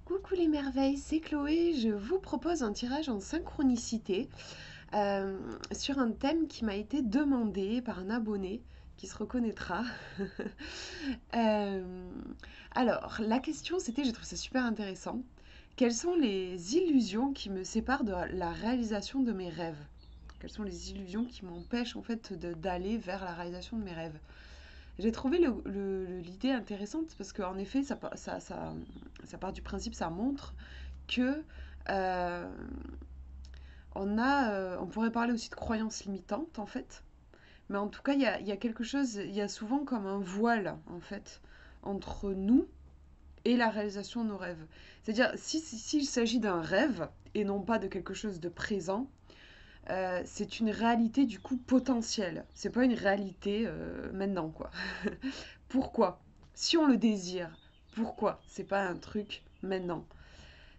Coucou les merveilles, c'est Chloé. Je vous propose un tirage en synchronicité sur un thème qui m'a été demandé par un abonné qui se reconnaîtra. Euh, alors, la question c'était, je trouve ça super intéressant, quelles sont les illusions qui me séparent de la réalisation de mes rêves? Quelles sont les illusions qui m'empêchent en fait d'aller vers la réalisation de mes rêves? J'ai trouvé l'idée intéressante parce qu'en effet, ça part du principe, ça montre que euh, on pourrait parler aussi de croyances limitantes en fait, mais en tout cas, il y a quelque chose, il y a souvent comme un voile en fait entre nous et la réalisation de nos rêves. C'est-à-dire, s'il s'agit d'un rêve et non pas de quelque chose de présent, c'est une réalité du coup potentielle. C'est pas une réalité maintenant quoi. Pourquoi? Si on le désire, pourquoi c'est pas un truc maintenant?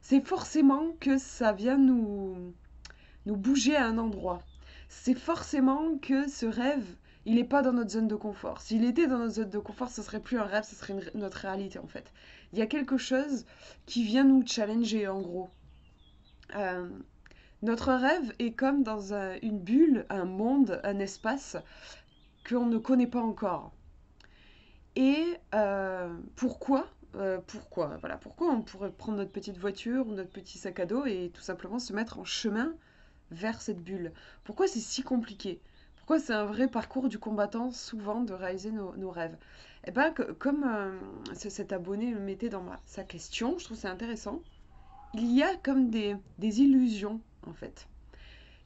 C'est forcément que ça vient nous bouger à un endroit. C'est forcément que ce rêve, il n'est pas dans notre zone de confort. S'il était dans notre zone de confort, ce serait plus un rêve, ce serait notre réalité en fait. Il y a quelque chose qui vient nous challenger en gros. Euh, Notre rêve est comme dans une bulle, un monde, un espace qu'on ne connaît pas encore. Et pourquoi on pourrait prendre notre petite voiture ou notre petit sac à dos et tout simplement se mettre en chemin vers cette bulle? Pourquoi c'est si compliqué? Pourquoi c'est un vrai parcours du combattant souvent de réaliser nos rêves? Eh bien, comme cet abonné le mettait dans sa question, je trouve c'est intéressant. Il y a comme des illusions en fait.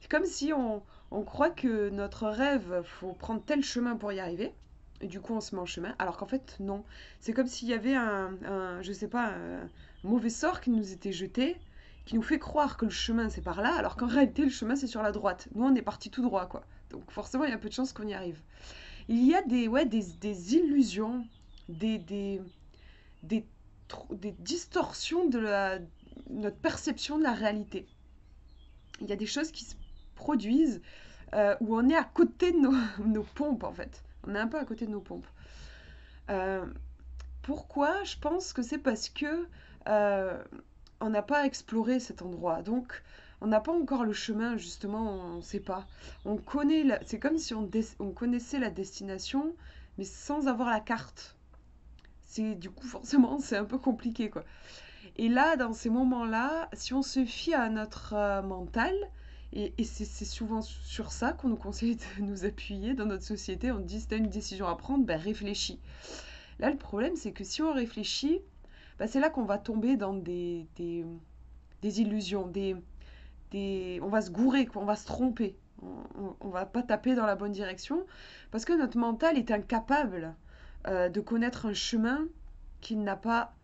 C'est comme si on croit que notre rêve, faut prendre tel chemin pour y arriver. Et du coup, on se met en chemin. Alors qu'en fait, non. C'est comme s'il y avait je sais pas, un mauvais sort qui nous était jeté, qui nous fait croire que le chemin c'est par là, alors qu'en réalité, le chemin c'est sur la droite. Nous, on est parti tout droit, quoi. Donc forcément, il y a peu de chances qu'on y arrive. Il y a des illusions, des, des, des, des distorsions de notre perception de la réalité. Il y a des choses qui se produisent où on est à côté de nos pompes en fait. On est un peu à côté de nos pompes. Euh, Pourquoi? Je pense que c'est parce que euh, on n'a pas exploré cet endroit. Donc on n'a pas encore le chemin, justement, on ne sait pas. C'est comme si on connaissait la destination, mais sans avoir la carte. Du coup, forcément, c'est un peu compliqué, quoi. Et là, dans ces moments-là, si on se fie à notre mental, et c'est souvent sur ça qu'on nous conseille de nous appuyer dans notre société, on dit si tu as une décision à prendre, ben réfléchis. Là, le problème, c'est que si on réfléchit, ben, c'est là qu'on va tomber dans des illusions, on va se gourer, on va se tromper. On va pas taper dans la bonne direction parce que notre mental est incapable de connaître un chemin qu'il n'a pas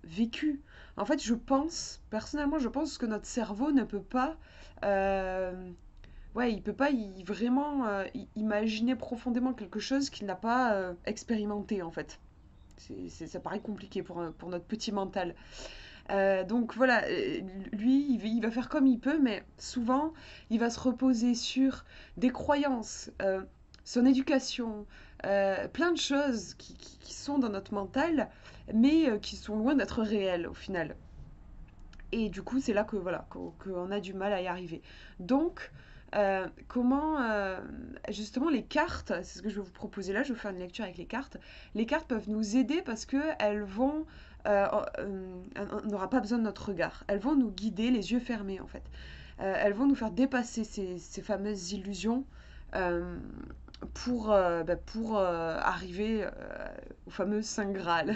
vécu. En fait, personnellement, je pense que notre cerveau ne peut pas, ouais, il peut pas vraiment imaginer profondément quelque chose qu'il n'a pas expérimenté, en fait. Ça paraît compliqué pour notre petit mental. Donc voilà, lui, il va faire comme il peut, mais souvent, il va se reposer sur des croyances, son éducation, plein de choses qui sont dans notre mental, mais qui sont loin d'être réelles au final. Et du coup, c'est là que voilà, qu'on a du mal à y arriver. Donc, comment justement les cartes, c'est ce que je vais vous proposer là, je vais vous faire une lecture avec les cartes. Les cartes peuvent nous aider parce que elles vont, on n'aura pas besoin de notre regard. Elles vont nous guider les yeux fermés en fait. Elles vont nous faire dépasser ces fameuses illusions euh, pour arriver au fameux Saint Graal.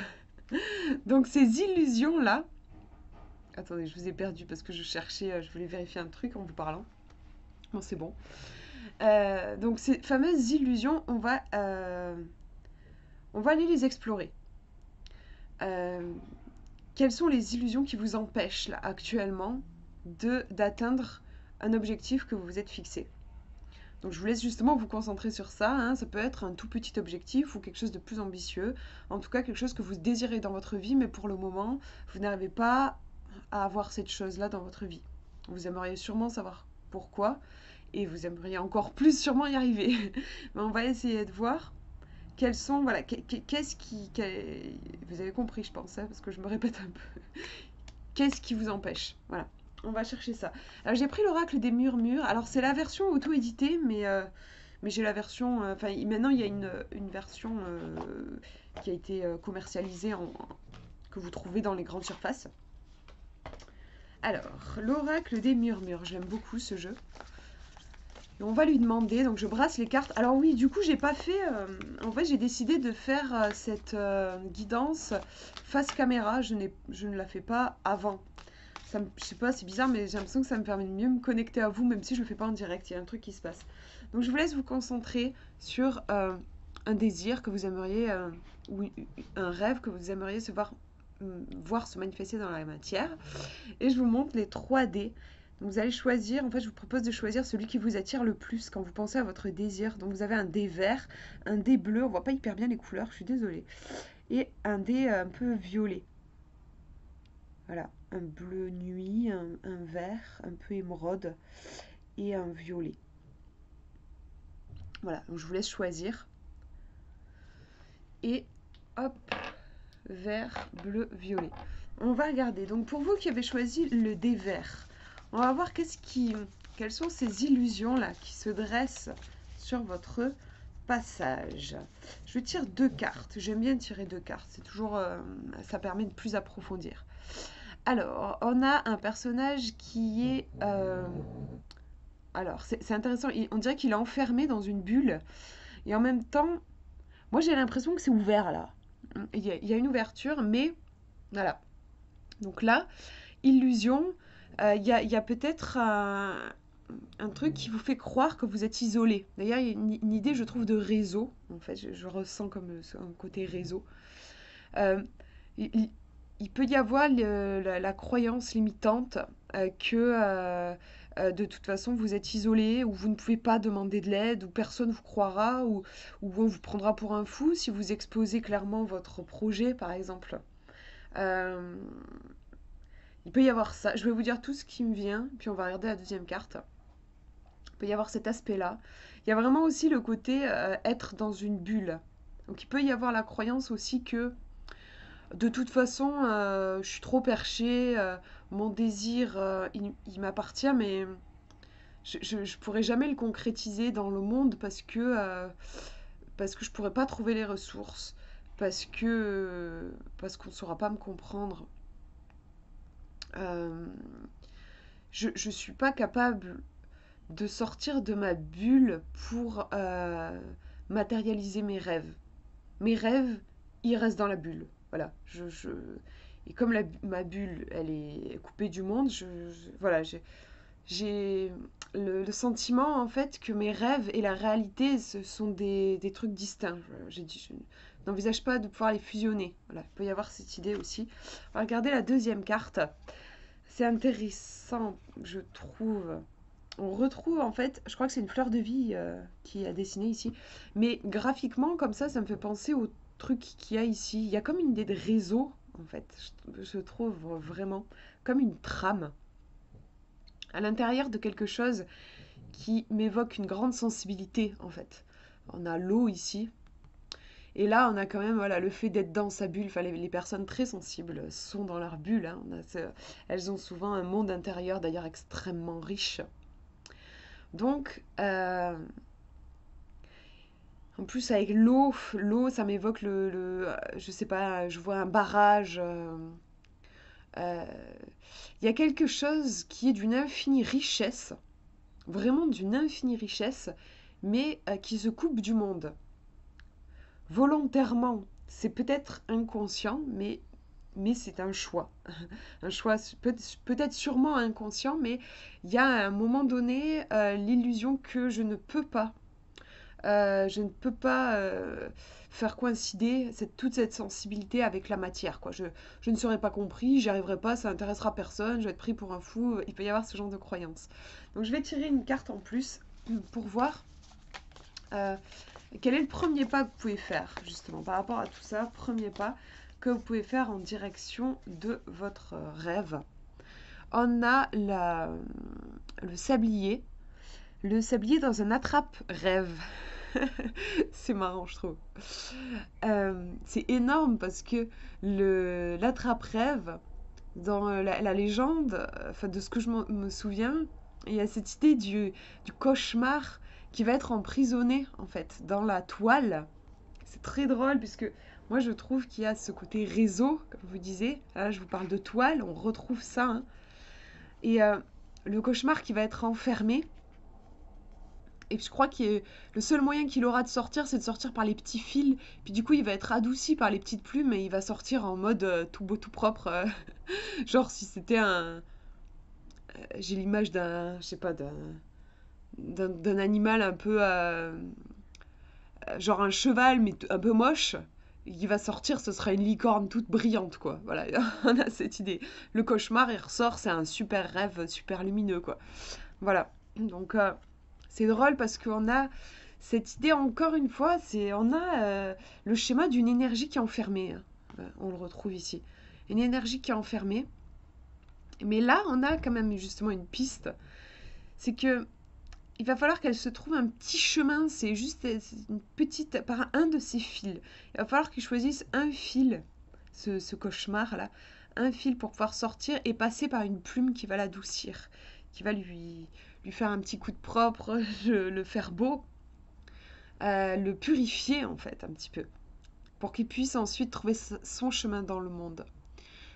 Donc ces illusions là, attendez, je vous ai perdu parce que je voulais vérifier un truc en vous parlant. Bon, c'est bon. Donc ces fameuses illusions, on va aller les explorer. Euh, Quelles sont les illusions qui vous empêchent là actuellement d'atteindre un objectif que vous vous êtes fixé? Donc je vous laisse justement vous concentrer sur ça, hein. Ça peut être un tout petit objectif ou quelque chose de plus ambitieux. En tout cas, quelque chose que vous désirez dans votre vie, mais pour le moment, vous n'arrivez pas à avoir cette chose-là dans votre vie. Vous aimeriez sûrement savoir pourquoi, et vous aimeriez encore plus sûrement y arriver. Mais on va essayer de voir quels sont, voilà, qu'est-ce qui... Vous avez compris, je pense, hein, parce que je me répète un peu. Qu'est-ce qui vous empêche? Voilà, on va chercher ça. Alors j'ai pris l'oracle des murmures. Alors c'est la version auto-éditée, mais j'ai la version... Enfin, maintenant il y a une version qui a été commercialisée, que vous trouvez dans les grandes surfaces. Alors, l'oracle des murmures. J'aime beaucoup ce jeu. Et on va lui demander, donc je brasse les cartes. Alors oui, du coup, j'ai pas fait... en fait, j'ai décidé de faire cette guidance face caméra. Je ne la fais pas avant. Je sais pas, c'est bizarre, mais j'ai l'impression que ça me permet de mieux me connecter à vous, même si je le fais pas en direct. Il y a un truc qui se passe. Donc je vous laisse vous concentrer sur un désir que vous aimeriez, ou un rêve que vous aimeriez voir se manifester dans la matière. Et je vous montre les 3D. Donc vous allez choisir, en fait je vous propose de choisir celui qui vous attire le plus quand vous pensez à votre désir. Donc vous avez un dé vert, un dé bleu, on voit pas hyper bien les couleurs, je suis désolée. Et un dé un peu violet. Voilà, un bleu nuit, un vert, un peu émeraude et un violet. Voilà, donc je vous laisse choisir. Et hop, vert, bleu, violet. On va regarder. Donc pour vous qui avez choisi le dé vert, on va voir quelles sont ces illusions-là qui se dressent sur votre passage. Je tire 2 cartes. J'aime bien tirer 2 cartes. C'est toujours, ça permet de plus approfondir. Alors, on a un personnage qui est... alors, c'est intéressant. On dirait qu'il est enfermé dans une bulle. Et en même temps, moi j'ai l'impression que c'est ouvert là. Il y a une ouverture, mais voilà. Donc là, illusion, il y a peut-être un truc qui vous fait croire que vous êtes isolé. D'ailleurs, il y a une idée, je trouve, de réseau. En fait, je ressens comme un côté réseau. Euh, il peut y avoir la croyance limitante que de toute façon vous êtes isolé, ou vous ne pouvez pas demander de l'aide, ou personne vous croira, ou on vous prendra pour un fou si vous exposez clairement votre projet, par exemple. Euh, il peut y avoir ça. Je vais vous dire tout ce qui me vient, puis on va regarder la deuxième carte. Il peut y avoir cet aspect-là. Il y a vraiment aussi le côté être dans une bulle. Donc il peut y avoir la croyance aussi que de toute façon, je suis trop perchée, mon désir, il m'appartient, mais je pourrais jamais le concrétiser dans le monde parce que je pourrais pas trouver les ressources, parce qu'on saura pas me comprendre. Euh, je suis pas capable de sortir de ma bulle pour matérialiser mes rêves. Mes rêves, ils restent dans la bulle. Voilà. Et comme ma bulle, elle est coupée du monde, voilà, j'ai le sentiment en fait que mes rêves et la réalité, ce sont des trucs distincts. Je n'envisage pas de pouvoir les fusionner. Voilà, il peut y avoir cette idée aussi. On va regarder la deuxième carte. C'est intéressant, je trouve. On retrouve en fait, je crois que c'est une fleur de vie qui a dessiné ici, mais graphiquement comme ça me fait penser au truc qu'il y a ici. Il y a comme une idée de réseau en fait, je trouve vraiment comme une trame à l'intérieur de quelque chose qui m'évoque une grande sensibilité en fait. On a l'eau ici, et là on a quand même voilà, le fait d'être dans sa bulle. Enfin, les personnes très sensibles sont dans leur bulle, hein. Elles ont souvent un monde intérieur d'ailleurs extrêmement riche. Donc, en plus avec l'eau, ça m'évoque je sais pas, je vois un barrage. Euh, Il y a quelque chose qui est d'une infinie richesse, vraiment d'une infinie richesse, mais qui se coupe du monde. Volontairement, c'est peut-être inconscient, mais c'est un choix. Un choix peut-être sûrement inconscient, mais il y a à un moment donné l'illusion que je ne peux pas faire coïncider toute cette sensibilité avec la matière, quoi. Je ne serai pas compris, j'y arriverai pas, ça n'intéressera personne, je vais être pris pour un fou. Il peut y avoir ce genre de croyance. Donc je vais tirer une carte en plus pour voir euh, quel est le premier pas que vous pouvez faire, justement, par rapport à tout ça. Premier pas que vous pouvez faire en direction de votre rêve. On a le sablier. Le sablier dans un attrape-rêve. C'est marrant, je trouve. C'est énorme parce que l'attrape-rêve, Dans la légende, enfin de ce que je me souviens, il y a cette idée du cauchemar qui va être emprisonné en fait dans la toile. C'est très drôle puisque moi je trouve qu'il y a ce côté réseau, comme vous disiez. Là, je vous parle de toile, on retrouve ça, hein. Et le cauchemar qui va être enfermé. Et je crois que le seul moyen qu'il aura de sortir, c'est de sortir par les petits fils. Puis du coup, il va être adouci par les petites plumes et il va sortir en mode tout beau, tout propre. Genre si c'était un... J'ai l'image d'un... Je sais pas, d'un animal un peu... genre un cheval, mais un peu moche. Il va sortir, ce sera une licorne toute brillante, quoi. Voilà, on a cette idée. Le cauchemar, il ressort, c'est un super rêve, super lumineux, quoi. Voilà. Donc, c'est drôle parce qu'on a cette idée, encore une fois, on a le schéma d'une énergie qui est enfermée, hein. On le retrouve ici. Une énergie qui est enfermée. Mais là, on a quand même justement une piste. C'est que il va falloir qu'elle se trouve un petit chemin. C'est juste une petite, par un de ses fils. Il va falloir qu'il choisisse un fil, ce cauchemar-là, un fil pour pouvoir sortir et passer par une plume qui va l'adoucir, qui va lui faire un petit coup de propre, le faire beau, le purifier en fait un petit peu, pour qu'il puisse ensuite trouver son chemin dans le monde.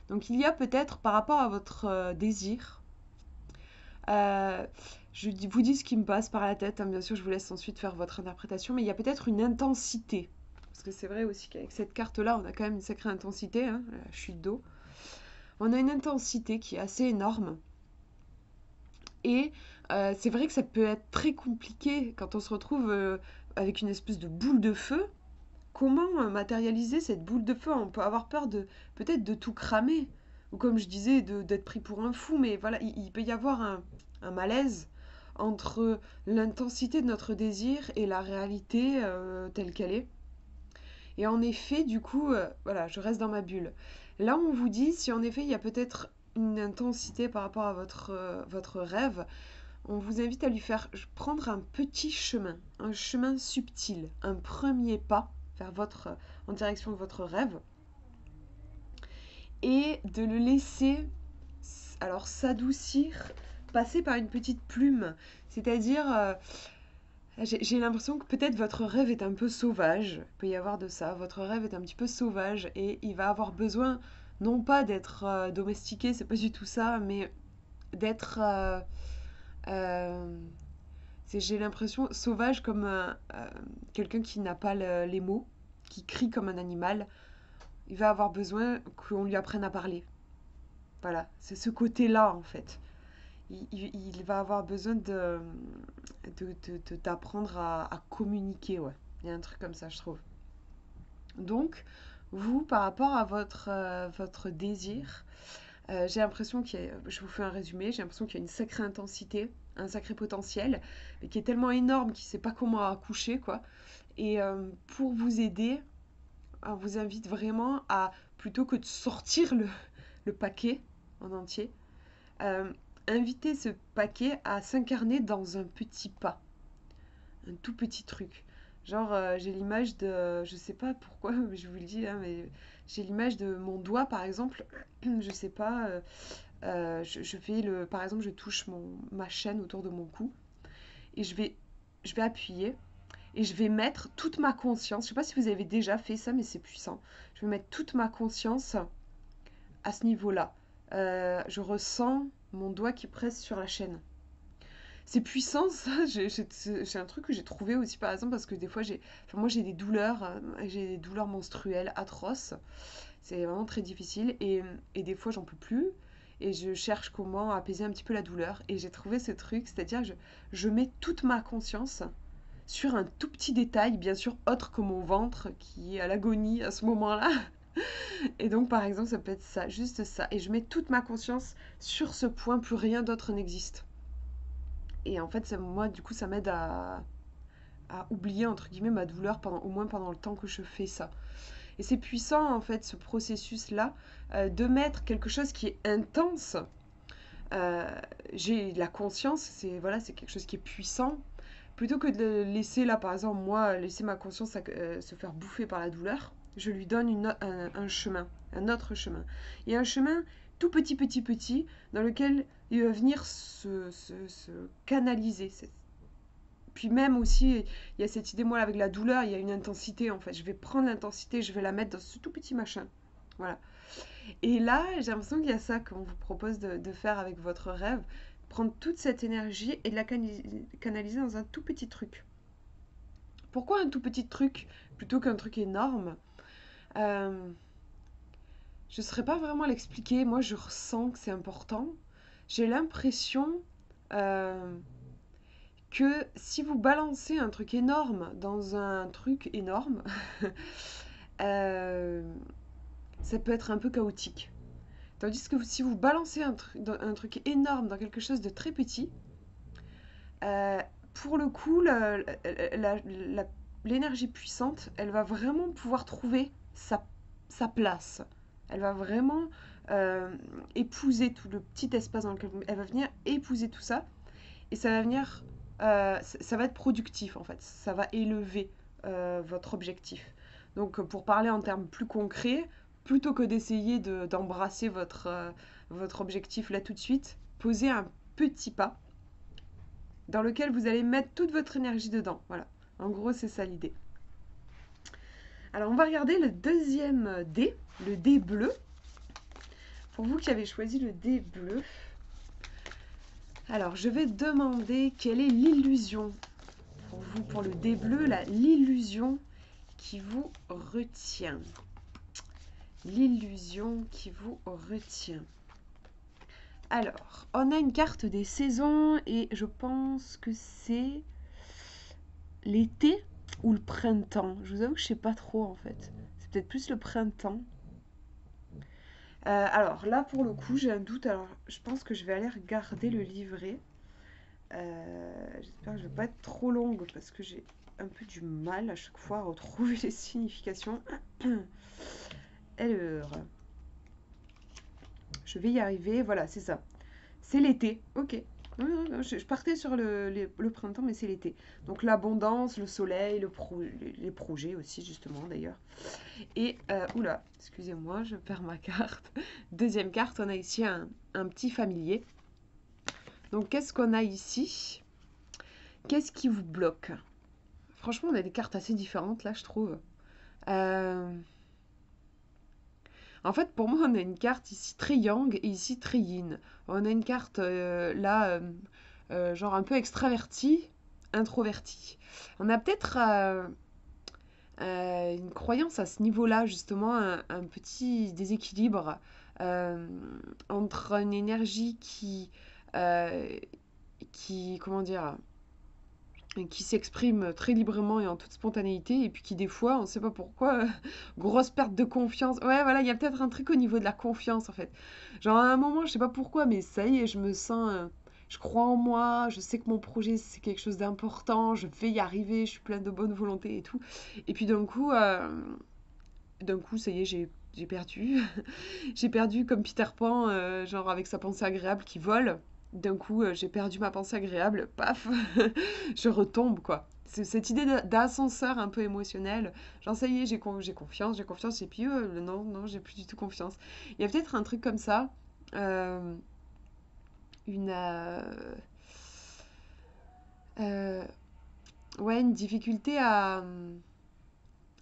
Donc il y a peut-être par rapport à votre désir, euh, vous dis ce qui me passe par la tête, hein, bien sûr je vous laisse ensuite faire votre interprétation, mais il y a peut-être une intensité. Parce que c'est vrai aussi qu'avec cette carte-là, on a quand même une sacrée intensité, hein, la chute d'eau. On a une intensité qui est assez énorme. Et c'est vrai que ça peut être très compliqué quand on se retrouve avec une espèce de boule de feu. Comment matérialiser cette boule de feu? On peut avoir peur de peut-être de tout cramer. Ou comme je disais, d'être pris pour un fou. Mais voilà, il peut y avoir un malaise entre l'intensité de notre désir et la réalité telle qu'elle est. Et en effet, du coup, voilà, je reste dans ma bulle. Là, on vous dit, si en effet, il y a peut-être une intensité par rapport à votre rêve, on vous invite à lui faire prendre un petit chemin, un chemin subtil, un premier pas vers en direction de votre rêve, et de le laisser alors s'adoucir, passer par une petite plume. C'est-à-dire, j'ai l'impression que peut-être votre rêve est un peu sauvage. Il peut y avoir de ça. Votre rêve est un petit peu sauvage et il va avoir besoin, non pas d'être domestiqué, c'est pas du tout ça, mais d'être. Euh, j'ai l'impression sauvage comme quelqu'un qui n'a pas les mots, qui crie comme un animal. Il va avoir besoin qu'on lui apprenne à parler. Voilà, c'est ce côté-là en fait. Il va avoir besoin d'apprendre à communiquer, ouais. Il y a un truc comme ça, je trouve. Donc, vous, par rapport à votre désir, j'ai l'impression je vous fais un résumé, j'ai l'impression qu'il y a une sacrée intensité, un sacré potentiel, mais qui est tellement énorme qu'il ne sait pas comment accoucher, quoi. Et pour vous aider, on vous invite vraiment à, plutôt que de sortir le paquet en entier, euh, inviter ce paquet à s'incarner dans un petit pas, un tout petit truc. Genre, j'ai l'image de, je sais pas pourquoi, mais je vous le dis, hein, mais j'ai l'image de mon doigt, par exemple, je sais pas, je fais par exemple, je touche ma chaîne autour de mon cou et je vais appuyer et je vais mettre toute ma conscience. Je sais pas si vous avez déjà fait ça, mais c'est puissant. Je vais mettre toute ma conscience à ce niveau-là. Je ressens mon doigt qui presse sur la chaîne. C'est puissant ça, j'ai un truc que j'ai trouvé aussi par exemple parce que des fois moi j'ai des douleurs menstruelles atroces, c'est vraiment très difficile et des fois j'en peux plus et je cherche comment apaiser un petit peu la douleur et j'ai trouvé ce truc, c'est-à-dire je mets toute ma conscience sur un tout petit détail, bien sûr autre que mon ventre qui est à l'agonie à ce moment-là. Et donc par exemple ça peut être ça, juste ça, et je mets toute ma conscience sur ce point, plus rien d'autre n'existe. Et en fait, moi, du coup, ça m'aide à oublier, entre guillemets, ma douleur, au moins pendant le temps que je fais ça. Et c'est puissant, en fait, ce processus-là, de mettre quelque chose qui est intense. Euh, j'ai la conscience, c'est quelque chose qui est puissant. Plutôt que de le laisser, là, par exemple, moi, laisser ma conscience se faire bouffer par la douleur, je lui donne un chemin, un autre chemin. Et un chemin tout petit, petit, petit, dans lequel il va venir se canaliser. Puis même aussi, il y a cette idée, moi, avec la douleur, il y a une intensité, en fait. Je vais prendre l'intensité, je vais la mettre dans ce tout petit machin. Voilà. Et là, j'ai l'impression qu'il y a ça qu'on vous propose de faire avec votre rêve. Prendre toute cette énergie et de la canaliser dans un tout petit truc. Pourquoi un tout petit truc plutôt qu'un truc énorme? Euh, Je ne saurais pas vraiment l'expliquer. Moi, je ressens que c'est important. J'ai l'impression euh, que si vous balancez un truc énorme dans un truc énorme, euh, ça peut être un peu chaotique. Tandis que si vous balancez un truc énorme dans quelque chose de très petit, euh, pour le coup, l'énergie puissante, elle va vraiment pouvoir trouver sa place. Elle va vraiment épouser tout le petit espace dans lequel elle va venir épouser tout ça. Et ça va venir, ça va être productif en fait. Ça va élever votre objectif. Donc pour parler en termes plus concrets, plutôt que d'essayer d'embrasser votre objectif là tout de suite, posez un petit pas dans lequel vous allez mettre toute votre énergie dedans. Voilà. En gros, c'est ça l'idée. Alors, on va regarder le deuxième dé, le dé bleu. Pour vous qui avez choisi le dé bleu, alors je vais demander quelle est l'illusion. Pour vous, pour le dé bleu, l'illusion qui vous retient. L'illusion qui vous retient. Alors, on a une carte des saisons et je pense que c'est l'été ou le printemps. Je vous avoue que je sais pas trop en fait. C'est peut-être plus le printemps. Alors là pour le coup j'ai un doute. Alors je pense que je vais aller regarder le livret. J'espère que je ne vais pas être trop longue parce que j'ai un peu du mal à chaque fois à retrouver les significations. Alors, je vais y arriver. Voilà, c'est ça. C'est l'été. Ok. Je partais sur le printemps, mais c'est l'été. Donc l'abondance, le soleil, les projets aussi, justement, d'ailleurs. Et, oula, excusez-moi, je perds ma carte. Deuxième carte, on a ici un petit familier. Donc qu'est-ce qu'on a ici? Qu'est-ce qui vous bloque? Franchement, on a des cartes assez différentes, là, je trouve. Euh, En fait, pour moi, on a une carte ici très yang et ici très yin. On a une carte là, genre un peu extravertie, introvertie. On a peut-être une croyance à ce niveau-là, justement, un petit déséquilibre euh, entre une énergie euh, comment dire, qui s'exprime très librement et en toute spontanéité, et puis qui des fois, on ne sait pas pourquoi, grosse perte de confiance. Ouais, voilà, il y a peut-être un truc au niveau de la confiance en fait. Genre à un moment, je sais pas pourquoi, mais ça y est, je me sens, je crois en moi, je sais que mon projet c'est quelque chose d'important, je vais y arriver, je suis pleine de bonne volonté et tout. Et puis d'un coup, ça y est, j'ai perdu. J'ai perdu comme Peter Pan, genre avec sa pensée agréable qui vole. D'un coup, j'ai perdu ma pensée agréable, paf, je retombe quoi. C'est cette idée d'ascenseur un peu émotionnel. Genre ça y est, j'ai confiance, et puis non, non, j'ai plus du tout confiance. Il y a peut-être un truc comme ça, euh, une, euh, ouais, une difficulté à,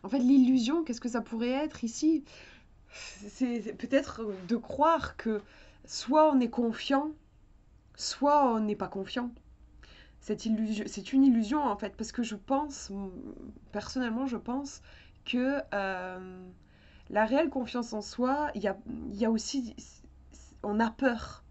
en fait, l'illusion, qu'est-ce que ça pourrait être ici? C'est peut-être de croire que soit on est confiant, soit on n'est pas confiant. C'est une illusion en fait, parce que je pense, personnellement, je pense que la réelle confiance en soi, il y a aussi, on a peur.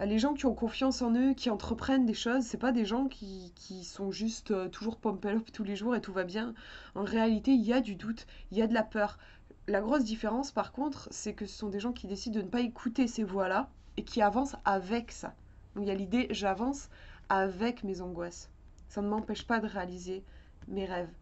Les gens qui ont confiance en eux, qui entreprennent des choses, c'est pas des gens qui sont juste toujours pump up tous les jours et tout va bien. En réalité, il y a du doute, il y a de la peur. La grosse différence, par contre, c'est que ce sont des gens qui décident de ne pas écouter ces voix-là et qui avancent avec ça. Donc il y a l'idée, j'avance avec mes angoisses. Ça ne m'empêche pas de réaliser mes rêves.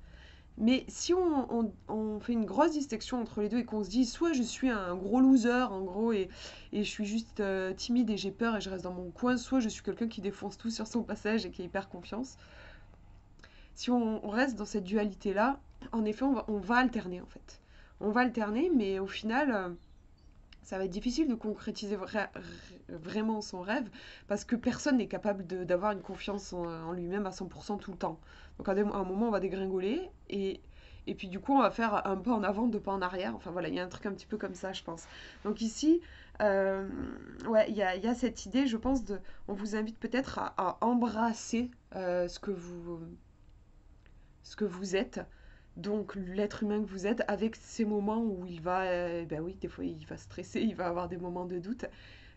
Mais si on fait une grosse distinction entre les deux et qu'on se dit soit je suis un gros loser en gros et je suis juste timide et j'ai peur et je reste dans mon coin, soit je suis quelqu'un qui défonce tout sur son passage et qui a hyper confiance. Si on reste dans cette dualité-là, en effet on va alterner en fait. On va alterner mais au final ça va être difficile de concrétiser vraiment son rêve parce que personne n'est capable d'avoir une confiance en lui-même à 100% tout le temps. Donc à un moment, on va dégringoler et puis du coup, on va faire un pas en avant, deux pas en arrière. Enfin voilà, il y a un truc un petit peu comme ça, je pense. Donc ici, euh, ouais, il y a cette idée, je pense, on vous invite peut-être à embrasser ce que vous êtes, donc l'être humain que vous êtes, avec ces moments où il va, ben oui, des fois il va stresser, il va avoir des moments de doute,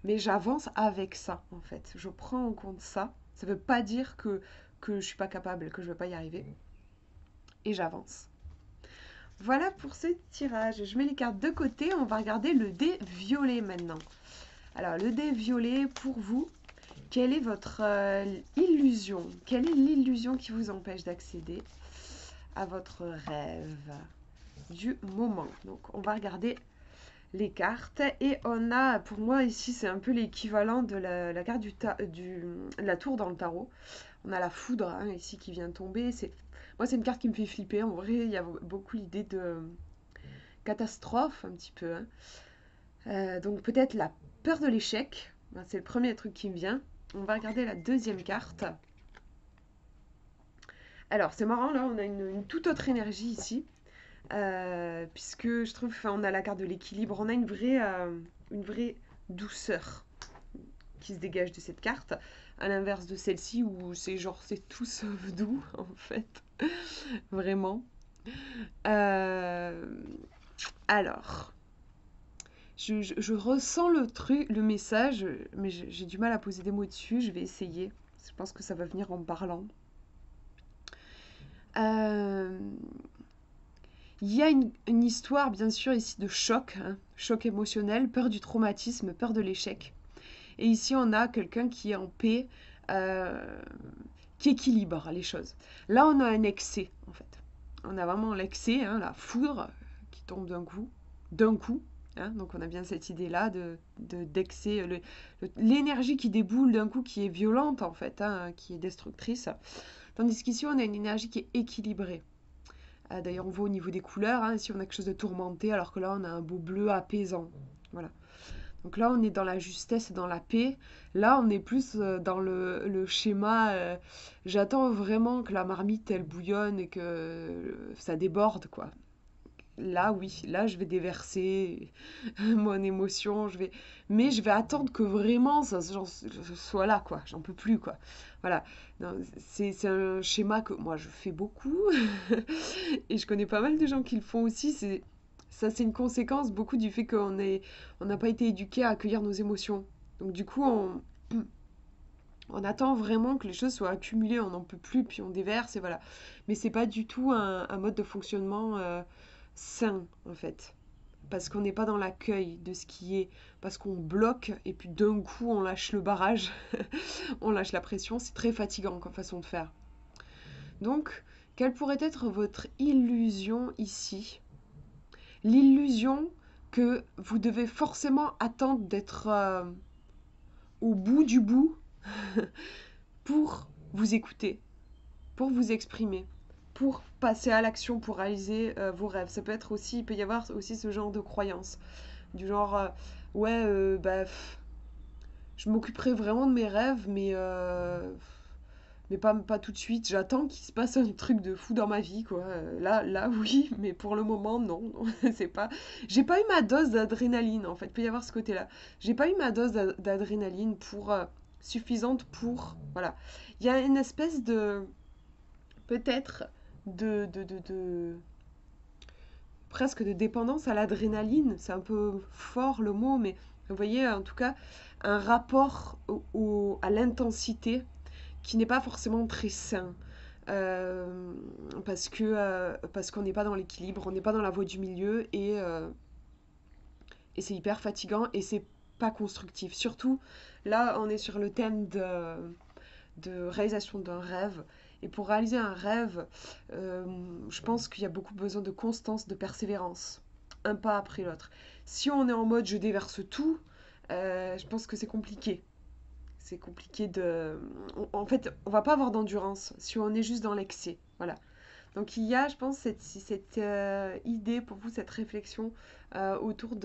mais j'avance avec ça en fait. Je prends en compte ça. Ça veut pas dire que je suis pas capable, que je vais pas y arriver, et j'avance. Voilà pour ce tirage. Je mets les cartes de côté. On va regarder le dé violet maintenant. Alors le dé violet pour vous. Quelle est votre illusion? Quelle est l'illusion qui vous empêche d'accéder à votre rêve du moment? Donc on va regarder les cartes et on a, pour moi ici c'est un peu l'équivalent de la carte de la tour dans le tarot. On a la foudre hein, ici qui vient tomber. Moi c'est une carte qui me fait flipper. En vrai il y a beaucoup l'idée de catastrophe un petit peu. Hein. Donc peut-être la peur de l'échec. Ben, c'est le premier truc qui me vient. On va regarder la deuxième carte. Alors c'est marrant là, on a une toute autre énergie ici. Puisque je trouve, enfin, on a la carte de l'équilibre, on a une vraie douceur qui se dégage de cette carte, à l'inverse de celle-ci où c'est genre c'est tout sauf doux en fait, vraiment. Euh, alors, je ressens le truc, le message, mais j'ai du mal à poser des mots dessus. Je vais essayer. Je pense que ça va venir en parlant. Euh, Il y a une histoire, bien sûr, ici de choc, hein, choc émotionnel, peur du traumatisme, peur de l'échec. Et ici, on a quelqu'un qui est en paix, euh, qui équilibre les choses. Là, on a un excès, en fait. On a vraiment l'excès, hein, la foudre qui tombe d'un coup. D'un coup. Hein, donc, on a bien cette idée-là d'excès, l'énergie qui déboule d'un coup, qui est violente, en fait, hein, qui est destructrice. Tandis qu'ici, on a une énergie qui est équilibrée. D'ailleurs, on voit au niveau des couleurs, hein, ici on a quelque chose de tourmenté, alors que là on a un beau bleu apaisant. Voilà. Donc là on est dans la justesse et dans la paix. Là on est plus dans le schéma. J'attends vraiment que la marmite elle bouillonne et que ça déborde quoi. Là oui, là je vais déverser mon émotion, mais je vais attendre que vraiment je sois là quoi. J'en peux plus quoi. Voilà. C'est un schéma que moi je fais beaucoup. Et je connais pas mal de gens qui le font aussi. C'est une conséquence beaucoup du fait on n'a pas été éduqué à accueillir nos émotions. Donc du coup, on attend vraiment que les choses soient accumulées, on n'en peut plus, puis on déverse et voilà. Mais c'est pas du tout un mode de fonctionnement sain en fait. Parce qu'on n'est pas dans l'accueil de ce qui est, parce qu'on bloque et puis d'un coup on lâche le barrage, on lâche la pression, c'est très fatigant comme façon de faire. Donc, quelle pourrait être votre illusion ici? L'illusion que vous devez forcément attendre d'être au bout du bout pour vous écouter, pour vous exprimer, pour passer à l'action, pour réaliser vos rêves. Ça peut être aussi, il peut y avoir aussi ce genre de croyance, du genre, ouais, je m'occuperai vraiment de mes rêves, mais pas tout de suite. J'attends qu'il se passe un truc de fou dans ma vie, quoi. Là, oui, mais pour le moment, non. C'est pas. J'ai pas eu ma dose d'adrénaline, en fait. Il peut y avoir ce côté-là. J'ai pas eu ma dose d'adrénaline suffisante pour. Voilà. Il y a une espèce de. Peut-être de presque de dépendance à l'adrénaline. C'est un peu fort le mot, mais vous voyez, en tout cas, un rapport à l'intensité qui n'est pas forcément très sain. Euh, parce qu'on n'est pas dans l'équilibre, on n'est pas dans la voie du milieu et c'est hyper fatigant et c'est pas constructif. Surtout, là, on est sur le thème de réalisation d'un rêve. Et pour réaliser un rêve, je pense qu'il y a beaucoup besoin de constance, de persévérance, un pas après l'autre. Si on est en mode je déverse tout, je pense que c'est compliqué. C'est compliqué de. En fait, on va pas avoir d'endurance si on est juste dans l'excès. Voilà. Donc il y a, je pense, cette idée pour vous, cette réflexion autour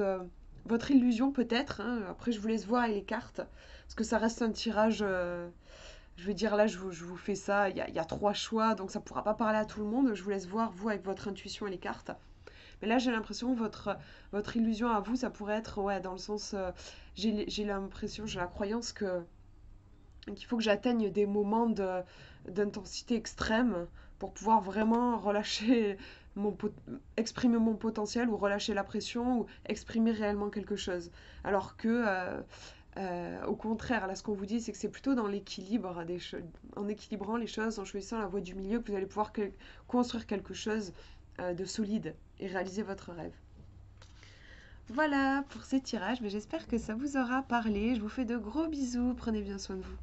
votre illusion peut-être, hein. Après, je vous laisse voir avec les cartes, parce que ça reste un tirage. Je veux dire, là, je vous fais ça, il y a trois choix, donc ça pourra pas parler à tout le monde. Je vous laisse voir, vous, avec votre intuition et les cartes. Mais là, j'ai l'impression que votre illusion à vous, ça pourrait être, ouais, dans le sens, j'ai l'impression, j'ai la croyance qu'il faut que j'atteigne des moments d'intensité extrême pour pouvoir vraiment relâcher exprimer mon potentiel ou relâcher la pression ou exprimer réellement quelque chose. Alors que, au contraire, là, ce qu'on vous dit, c'est que c'est plutôt dans l'équilibre, en équilibrant les choses, en choisissant la voie du milieu, que vous allez pouvoir construire quelque chose de solide et réaliser votre rêve. Voilà pour ces tirages, mais j'espère que ça vous aura parlé. Je vous fais de gros bisous, prenez bien soin de vous.